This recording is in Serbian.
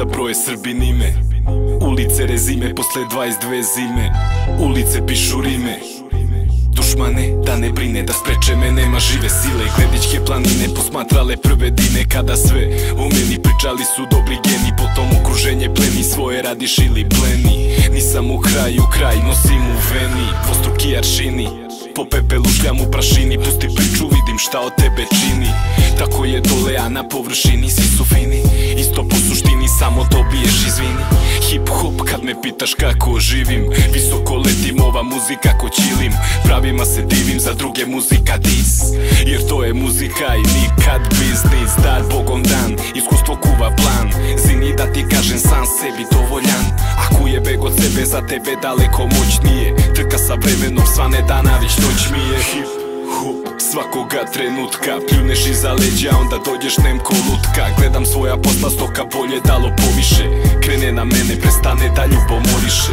Ulica broje Srbin ime, ulice rezime posle 22 zime, ulice pišu rime. Dušmane da ne brine, da spreče me nema žive sile. Gledičke planine posmatrale prve dine, kada sve o meni pričali su dobri geni. Potom okruženje pleni, svoje radiš ili pleni. Nisam u kraju, kraj nosim u veni, dvostruki aršini, po pepelu šljam u prašini. Pusti priču, vidim šta od tebe čini. Tako je dole, a na površini svi su fini. Isto po suštini, samo dobiješ izvini. Hip hop kad me pitaš kako živim, visoko letim, ova muzika ko čilim. Pravima se divim, za druge muzika dis, jer to je muzika i nikad biznis. Dar Bogom dan, iskustvo kuva plan. Zini da ti kažem sam sebi dovoljan. Ako je beg od sebe, za tebe daleko moćnije. Trka sa vremenom, svane dana, već noć mi je. Hip hop svakoga trenutka, pljuneš iza leđa, onda dođeš nemko lutka. Gledam svoja posla, stoka bolje dalo poviše. Krene na mene, prestane da ljubomoriše.